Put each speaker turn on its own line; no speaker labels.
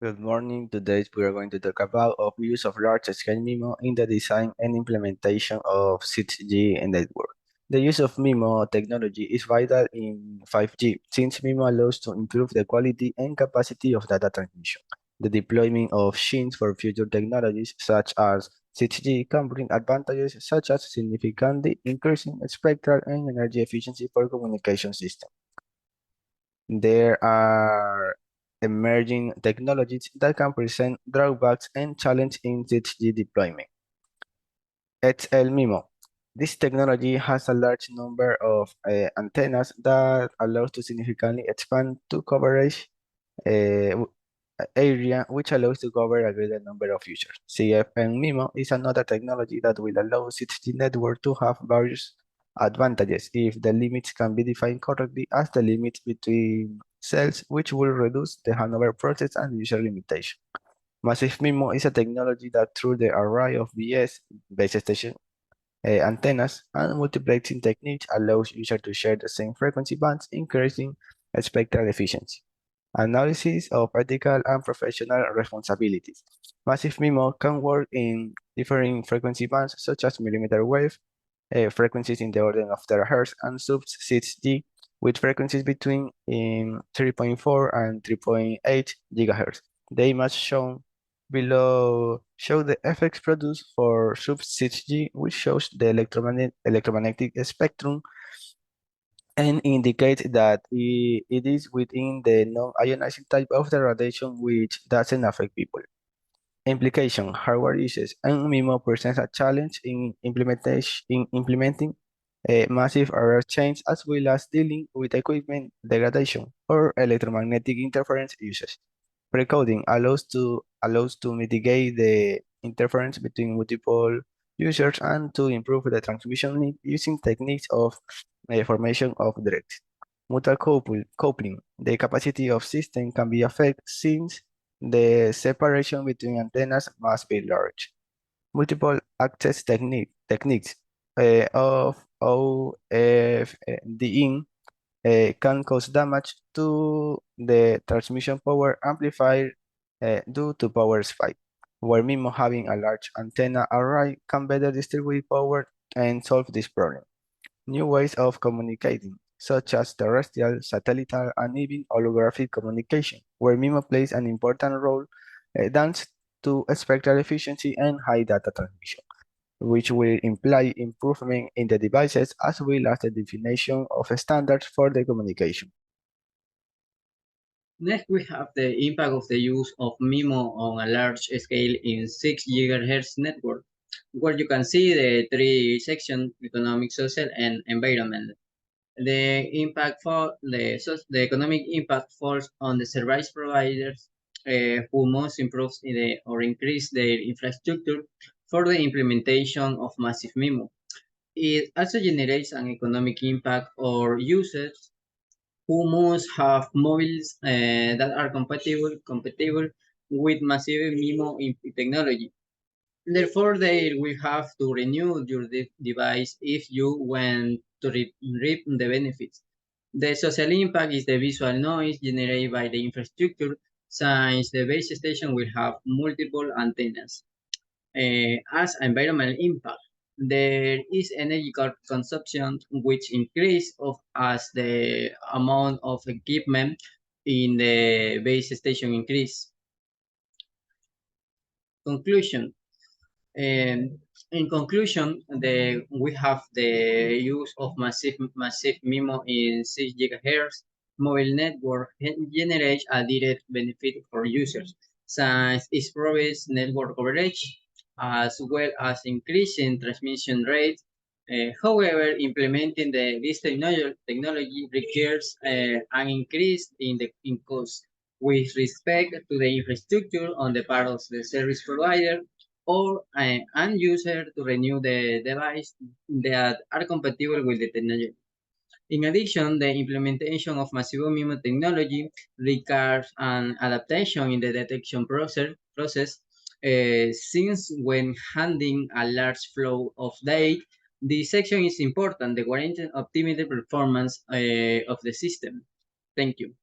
Good morning. Today we are going to talk about of use of large-scale MIMO in the design and implementation of 6G network. The use of MIMO technology is vital in 5G since MIMO allows to improve the quality and capacity of data transmission. The deployment of SHINs for future technologies such as 6G can bring advantages such as significantly increasing spectral and energy efficiency for communication systems. There are emerging technologies that can present drawbacks and challenges in 6G deployment. XL MIMO. This technology has a large number of antennas that allows to significantly expand to coverage uh, area, which allows to cover a greater number of users. CFN MIMO is another technology that will allow 6G network to have various advantages if the limits can be defined correctly as the limits between cells, which will reduce the handover process and user limitation. Massive MIMO is a technology that through the array of base station antennas and multiplexing techniques allows users to share the same frequency bands, increasing spectral efficiency. Analysis of ethical and professional responsibilities. Massive MIMO can work in different frequency bands such as millimeter wave, frequencies in the order of terahertz, and sub-6G with frequencies between 3.4 and 3.8 gigahertz. The image shown below show the effects produced for sub-6G, which shows the electromagnetic spectrum and indicates that it is within the non-ionizing type of the radiation which doesn't affect people. Implication, hardware uses, and MIMO presents a challenge in implementing massive error chains as well as dealing with equipment degradation or electromagnetic interference uses. Precoding allows to mitigate the interference between multiple users and to improve the transmission link using techniques of formation of directs. Mutual coupling. The capacity of system can be affected since the separation between antennas must be large. Multiple access techniques of OFDIN can cause damage to the transmission power amplifier due to power spike, where MIMO having a large antenna array can better distribute power and solve this problem. New ways of communicating, such as terrestrial, satellite, and even holographic communication, where MIMO plays an important role thanks to spectral efficiency and high data transmission, which will imply improvement in the devices as well as the definition of standards for the communication.
Next, we have the impact of the use of MIMO on a large scale in 6 GHz network, where you can see the three sections, economic, social, and environment. The impact for the economic impact falls on the service providers who must improve or increase their infrastructure for the implementation of massive MIMO. It also generates an economic impact or users who must have mobiles that are compatible with massive MIMO technology. Therefore, they will have to renew your device if you want to reap the benefits. The social impact is the visual noise generated by the infrastructure, since the base station will have multiple antennas. As environmental impact, there is energy consumption which increase as the amount of equipment in the base station increase. Conclusion. In conclusion, we have the use of massive MIMO in 6 GHz mobile network generates a direct benefit for users, since it provides network coverage as well as increasing transmission rate. However, implementing this technology requires an increase in cost with respect to the infrastructure on the part of the service provider or an user to renew the device that are compatible with the technology. In addition, the implementation of massive MIMO technology requires an adaptation in the detection process since when handling a large flow of data, this section is important, the guaranteed optimal performance of the system. Thank you.